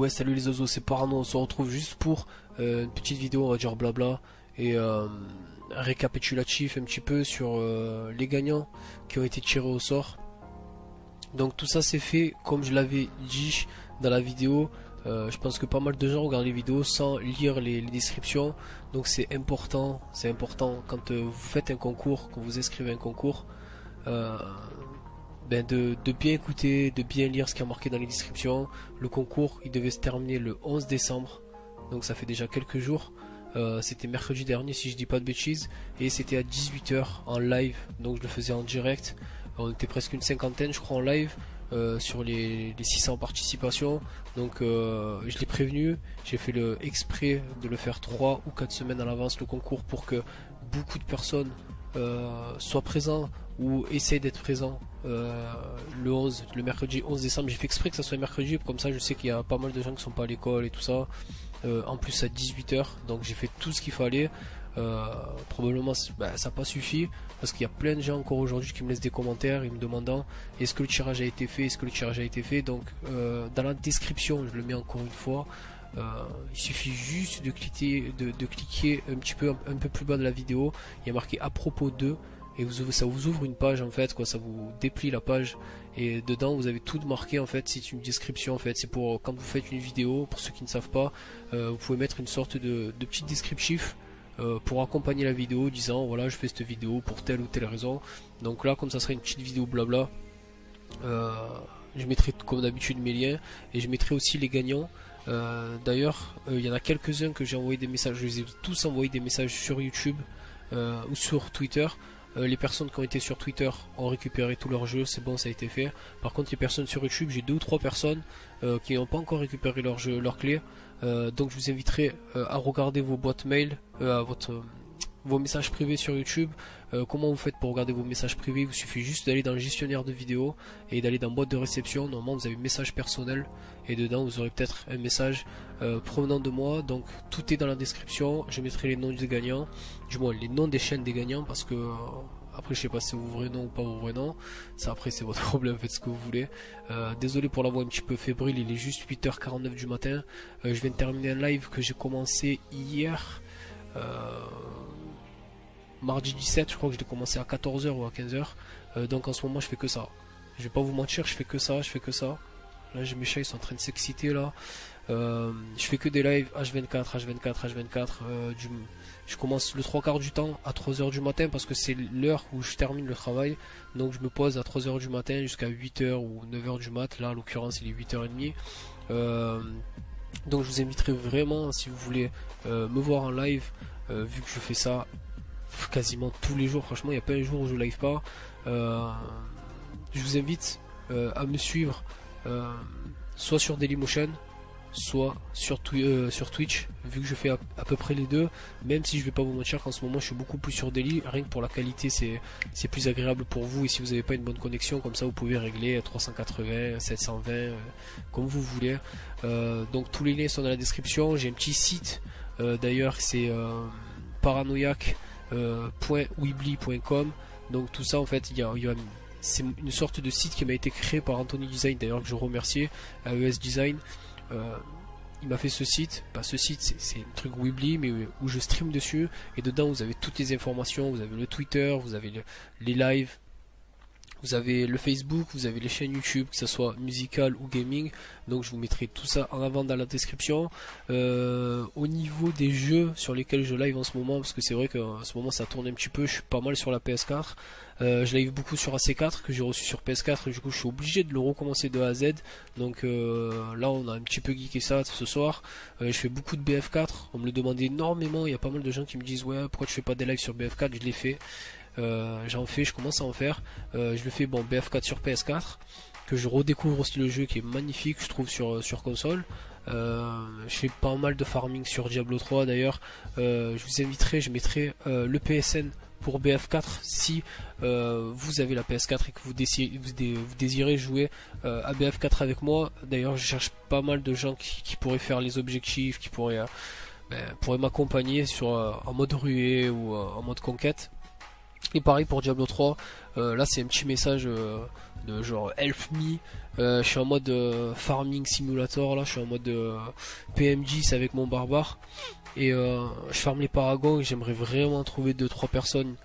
Ouais, salut les oiseaux, c'est Parano, on se retrouve juste pour une petite vidéo, on va dire blabla, et récapitulatif un petit peu sur les gagnants qui ont été tirés au sort. Donc tout ça c'est fait comme je l'avais dit dans la vidéo. Je pense que pas mal de gens regardent les vidéos sans lire les descriptions, donc c'est important quand vous faites un concours, quand vous inscrivez un concours, euh, de bien écouter, de bien lire ce qui est marqué dans les descriptions. Le concours il devait se terminer le 11 décembre, donc ça fait déjà quelques jours. C'était mercredi dernier si je dis pas de bêtises, et c'était à 18 h en live, donc je le faisais en direct. On était presque une cinquantaine je crois en live, sur les 600 participations, donc je l'ai prévenu, j'ai fait le exprès de le faire 3 ou 4 semaines à l'avance le concours pour que beaucoup de personnes soient présents ou essayent d'être présents le mercredi 11 décembre. J'ai fait exprès que ça soit mercredi, comme ça je sais qu'il y a pas mal de gens qui sont pas à l'école et tout ça. En plus à 18 h, donc j'ai fait tout ce qu'il fallait. Probablement ça n'a pas suffi, parce qu'il y a plein de gens encore aujourd'hui qui me laissent des commentaires, ils me demandant est-ce que le tirage a été fait, est-ce que le tirage a été fait. Donc dans la description, je le mets encore une fois, il suffit juste de cliquer un petit peu un peu plus bas de la vidéo, il y a marqué à propos de, et ça vous ouvre une page en fait, quoi, ça vous déplie la page, et dedans vous avez tout marqué en fait. C'est une description en fait, c'est pour quand vous faites une vidéo, pour ceux qui ne savent pas, vous pouvez mettre une sorte de petit descriptif pour accompagner la vidéo, disant voilà je fais cette vidéo pour telle ou telle raison. Donc là, comme ça serait une petite vidéo blabla, je mettrai comme d'habitude mes liens, et je mettrai aussi les gagnants. D'ailleurs il y en a quelques-uns que j'ai envoyé des messages, je les ai tous envoyé des messages sur YouTube ou sur Twitter. Les personnes qui ont été sur Twitter ont récupéré tout leur jeu, c'est bon, ça a été fait. Par contre les personnes sur YouTube, j'ai 2 ou 3 personnes qui n'ont pas encore récupéré leur jeu, leur clé. Donc je vous inviterai à regarder vos boîtes mail, vos messages privés sur YouTube. Comment vous faites pour regarder vos messages privés? Il vous suffit juste d'aller dans le gestionnaire de vidéos et d'aller dans boîte de réception. Normalement vous avez message personnel, et dedans vous aurez peut-être un message provenant de moi. Donc tout est dans la description, je mettrai les noms des gagnants, du moins les noms des chaînes des gagnants, parce que après je sais pas si c'est vos vrais noms ou pas vos vrais noms, ça après c'est votre problème, faites ce que vous voulez. Désolé pour la voix un petit peu fébrile, il est juste 8 h 49 du matin. Je viens de terminer un live que j'ai commencé hier, mardi 17, je crois que je l'ai commencé à 14 h ou à 15 h. Donc en ce moment je fais que ça, je vais pas vous mentir, je fais que ça. Là j'ai mes chats, ils sont en train de s'exciter là. Je fais que des lives H24. Je commence le 3/4 du temps à 3 h du matin, parce que c'est l'heure où je termine le travail. Donc je me pose à 3 h du matin jusqu'à 8 h ou 9 h du mat. Là en l'occurrence il est 8 h 30. Donc je vous inviterai vraiment, si vous voulez me voir en live, vu que je fais ça quasiment tous les jours, franchement il n'y a pas un jour où je live pas. Je vous invite à me suivre soit sur Dailymotion, soit sur Twitch, vu que je fais à peu près les deux. Même si je vais pas vous mentir qu'en ce moment je suis beaucoup plus sur Daily, rien que pour la qualité, c'est plus agréable pour vous. Et si vous n'avez pas une bonne connexion, comme ça vous pouvez régler 380, 720, comme vous voulez. Donc tous les liens sont dans la description. J'ai un petit site, d'ailleurs c'est paranoiac.weebly.com. donc tout ça en fait, c'est une sorte de site qui m'a été créé par Anthony Design, d'ailleurs, que je remercie, AES Design. Il m'a fait ce site. Ce site c'est un truc Weebly, mais où je stream dessus, et dedans vous avez toutes les informations. Vous avez le Twitter, vous avez les lives, vous avez le Facebook, vous avez les chaînes YouTube, que ce soit musical ou gaming. Donc je vous mettrai tout ça en avant dans la description. Au niveau des jeux sur lesquels je live en ce moment, parce que c'est vrai qu'en ce moment ça tourne un petit peu, je suis pas mal sur la PS4. Je live beaucoup sur AC4 que j'ai reçu sur PS4, et du coup je suis obligé de le recommencer de A à Z. Donc là on a un petit peu geeké ça ce soir. Je fais beaucoup de BF4, on me le demandait énormément. Il y a pas mal de gens qui me disent ouais, pourquoi tu fais pas des lives sur BF4? Je l'ai fait. Je commence à en faire. Je le fais BF4 sur PS4, que je redécouvre aussi le jeu qui est magnifique je trouve sur console. Je fais pas mal de farming sur Diablo 3 d'ailleurs. Je vous inviterai, je mettrai le PSN pour BF4 si vous avez la PS4 et que vous désirez jouer à BF4 avec moi. D'ailleurs je cherche pas mal de gens qui pourraient faire les objectifs, qui pourraient m'accompagner en mode ruée ou en mode conquête. Et pareil pour Diablo 3, là c'est un petit message de genre help me. Je suis en mode farming simulator, là je suis en mode PMG avec mon barbare. Et je farme les paragons et j'aimerais vraiment trouver 2-3 personnes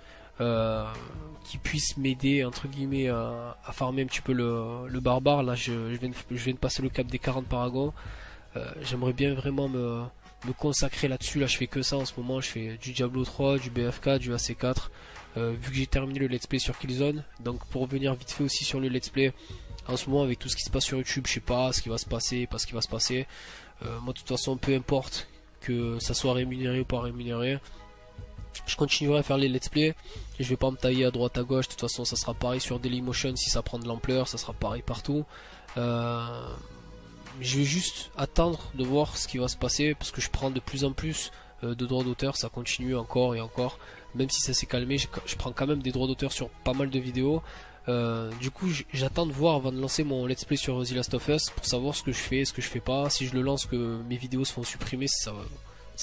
qui puissent m'aider entre guillemets à farmer un petit peu le barbare. Là je viens de passer le cap des 40 paragons. J'aimerais bien vraiment me consacrer là-dessus. Là je fais que ça en ce moment, je fais du Diablo 3, du BFK, du AC4. Vu que j'ai terminé le let's play sur Killzone, donc pour revenir vite fait aussi sur le let's play, en ce moment avec tout ce qui se passe sur YouTube, je sais pas ce qui va se passer, pas ce qui va se passer. Moi de toute façon peu importe que ça soit rémunéré ou pas rémunéré, je continuerai à faire les let's play et je vais pas me tailler à droite à gauche. De toute façon ça sera pareil sur Dailymotion, si ça prend de l'ampleur ça sera pareil partout. Je vais juste attendre de voir ce qui va se passer parce que je prends de plus en plus de droits d'auteur, ça continue encore et encore, même si ça s'est calmé, je prends quand même des droits d'auteur sur pas mal de vidéos. Du coup j'attends de voir avant de lancer mon let's play sur The Last of Us pour savoir ce que je fais, ce que je fais pas. Si je le lance que mes vidéos se font supprimer, ça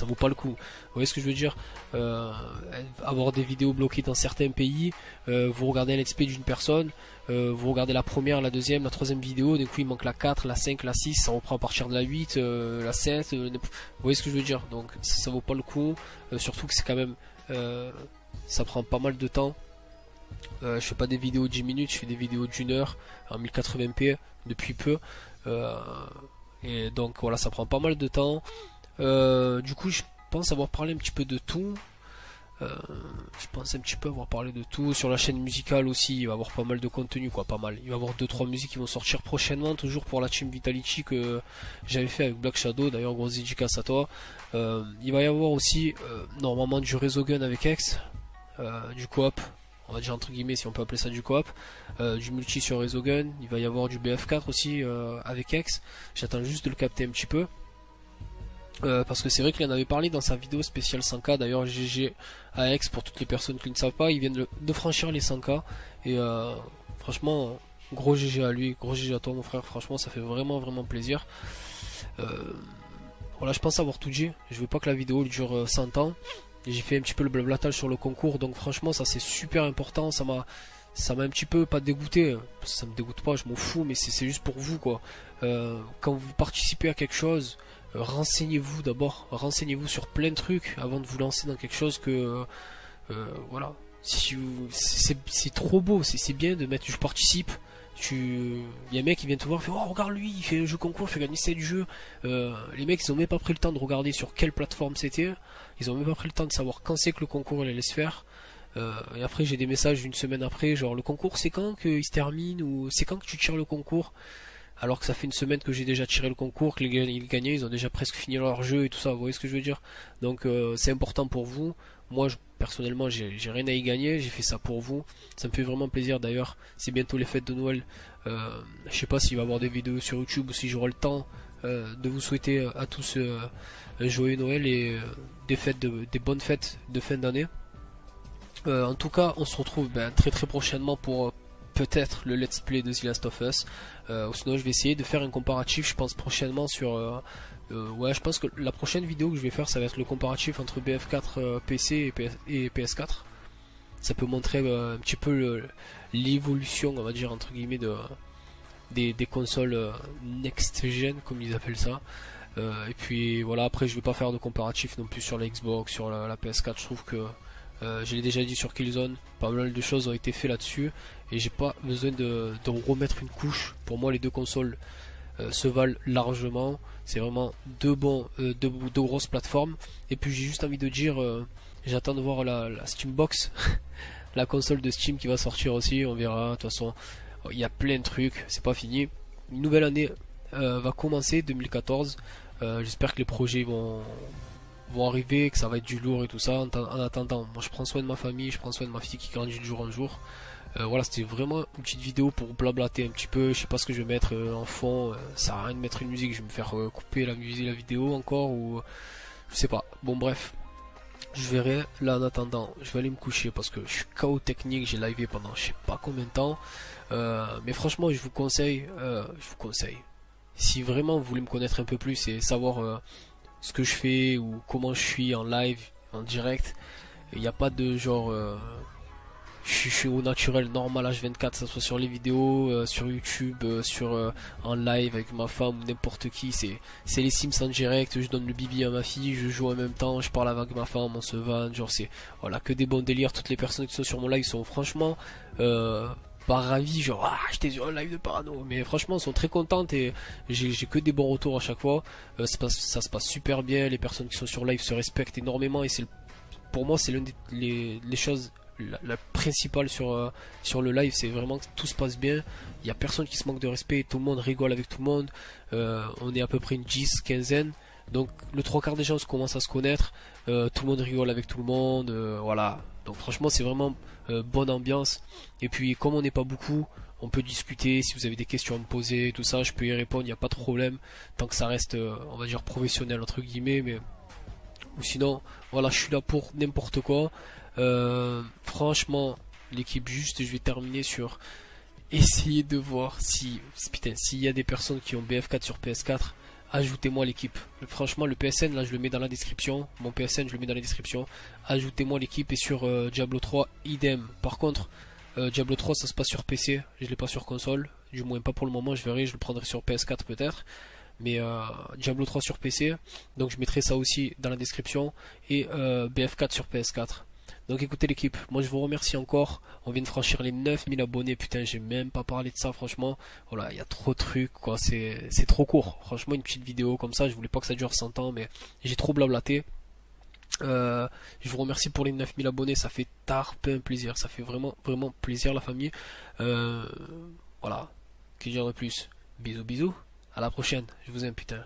vaut pas le coup. Vous voyez ce que je veux dire? Avoir des vidéos bloquées dans certains pays, vous regardez un let's play d'une personne, vous regardez la première, la deuxième, la troisième vidéo, du coup il manque la 4, la 5, la 6, ça reprend à partir de la 8, la 7, vous voyez ce que je veux dire? Donc ça vaut pas le coup, surtout que c'est quand même ça prend pas mal de temps. Je fais pas des vidéos de 10 minutes, je fais des vidéos d'1 heure en 1080p depuis peu, et donc voilà, ça prend pas mal de temps. Du coup je pense avoir parlé un petit peu de tout. Je pense un petit peu avoir parlé de tout. Sur la chaîne musicale aussi, il va y avoir pas mal de contenu, quoi, pas mal. Il va y avoir 2-3 musiques qui vont sortir prochainement, toujours pour la team Vitality que j'avais fait avec Black Shadow, d'ailleurs grosse dédicace à toi. Il va y avoir aussi normalement du Resogun avec X, du coop, on va dire entre guillemets si on peut appeler ça du coop, du multi sur Resogun. Il va y avoir du BF4 aussi avec X, j'attends juste de le capter un petit peu. Parce que c'est vrai qu'il en avait parlé dans sa vidéo spéciale 100K, d'ailleurs GG à Aix pour toutes les personnes qui ne savent pas, ils viennent de franchir les 100K et franchement gros GG à lui, gros GG à toi mon frère, franchement ça fait vraiment plaisir. Voilà, je pense avoir tout dit, je veux pas que la vidéo dure 100 ans, j'ai fait un petit peu le blablatage sur le concours, donc franchement ça c'est super important, ça m'a un petit peu pas dégoûté, ça me dégoûte pas, je m'en fous, mais c'est juste pour vous quoi. Quand vous participez à quelque chose, renseignez-vous d'abord, renseignez-vous sur plein de trucs avant de vous lancer dans quelque chose que voilà, si c'est trop beau, c'est bien de mettre je participe, il y a un mec qui vient te voir, fait oh regarde lui, il fait un jeu concours, il fait gagner 7 jeux. Les mecs ils ont même pas pris le temps de regarder sur quelle plateforme c'était, ils ont même pas pris le temps de savoir quand c'est que le concours allait se faire. Et après j'ai des messages une semaine après, genre le concours c'est quand qu'il se termine, ou c'est quand que tu tires le concours, alors que ça fait une semaine que j'ai déjà tiré le concours, que les gagnants ils ont déjà presque fini leur jeu et tout ça, vous voyez ce que je veux dire. Donc c'est important pour vous. Moi personnellement j'ai rien à y gagner, j'ai fait ça pour vous, ça me fait vraiment plaisir. D'ailleurs c'est bientôt les fêtes de Noël, je sais pas s'il va y avoir des vidéos sur YouTube ou si j'aurai le temps de vous souhaiter à tous un joyeux Noël et des bonnes fêtes de fin d'année. En tout cas on se retrouve très prochainement pour peut-être le let's play de The Last of Us, ou sinon je vais essayer de faire un comparatif, je pense prochainement sur ouais, je pense que la prochaine vidéo que je vais faire ça va être le comparatif entre BF4 PC et PS4. Ça peut montrer un petit peu l'évolution, on va dire entre guillemets, des consoles next gen comme ils appellent ça. Et puis voilà, après je vais pas faire de comparatif non plus sur la Xbox, sur la PS4, je trouve que je l'ai déjà dit sur Killzone, pas mal de choses ont été faites là-dessus et j'ai pas besoin de remettre une couche. Pour moi les deux consoles se valent largement, c'est vraiment deux grosses plateformes. Et puis j'ai juste envie de dire j'attends de voir la Steambox la console de Steam qui va sortir aussi, on verra. De toute façon il y a plein de trucs, c'est pas fini. Une nouvelle année va commencer, 2014. J'espère que les projets vont arriver, que ça va être du lourd et tout ça. En attendant, moi je prends soin de ma famille, je prends soin de ma fille qui grandit de jour en jour. Voilà, c'était vraiment une petite vidéo pour blablater un petit peu. Je sais pas ce que je vais mettre en fond, ça sert à rien de mettre une musique, je vais me faire couper la musique, la vidéo encore, ou je sais pas. Bon bref, je verrai. Là en attendant, je vais aller me coucher parce que je suis KO technique, j'ai livé pendant je sais pas combien de temps. Mais franchement je vous conseille, si vraiment vous voulez me connaître un peu plus et savoir ce que je fais ou comment je suis en live, en direct, il n'y a pas de genre je suis au naturel normal H24, que ce soit sur les vidéos, sur YouTube, en live avec ma femme ou n'importe qui. C'est les Sims en direct, je donne le bibi à ma fille, je joue en même temps, je parle avec ma femme, on se vanne, genre c'est voilà que des bons délires. Toutes les personnes qui sont sur mon live sont franchement pas ravis, genre ah j'étais sur un live de parano, mais franchement ils sont très contentes et j'ai que des bons retours à chaque fois. Ça se passe super bien, les personnes qui sont sur live se respectent énormément et pour moi c'est l'une les choses la principale sur le live, c'est vraiment que tout se passe bien, il n'y a personne qui se manque de respect, tout le monde rigole avec tout le monde. On est à peu près une 10, quinzaine, donc le trois quarts des gens commencent à se connaître, tout le monde rigole avec tout le monde, voilà. Donc franchement c'est vraiment bonne ambiance, et puis comme on n'est pas beaucoup, on peut discuter, si vous avez des questions à me poser, tout ça, je peux y répondre, il n'y a pas de problème, tant que ça reste, on va dire, professionnel entre guillemets, mais ou sinon, voilà, je suis là pour n'importe quoi. Franchement, l'équipe, juste, je vais terminer sur essayer de voir si, putain, s'il y a des personnes qui ont BF4 sur PS4, ajoutez-moi l'équipe. Franchement, le PSN, là, je le mets dans la description. Mon PSN, je le mets dans la description. Ajoutez-moi l'équipe, et sur Diablo 3, idem. Par contre, Diablo 3, ça se passe sur PC, je l'ai pas sur console. Du moins, pas pour le moment, je verrai, je le prendrai sur PS4 peut-être. Mais Diablo 3 sur PC, donc je mettrai ça aussi dans la description, et BF4 sur PS4. Donc écoutez l'équipe, moi je vous remercie encore, on vient de franchir les 9000 abonnés, putain j'ai même pas parlé de ça franchement, voilà il y a trop de trucs quoi, c'est trop court, franchement une petite vidéo comme ça, je voulais pas que ça dure 100 ans mais j'ai trop blablaté. Je vous remercie pour les 9000 abonnés, ça fait tarpin plaisir, ça fait vraiment vraiment plaisir la famille. Voilà, que dire de plus, bisous bisous. À la prochaine, je vous aime putain.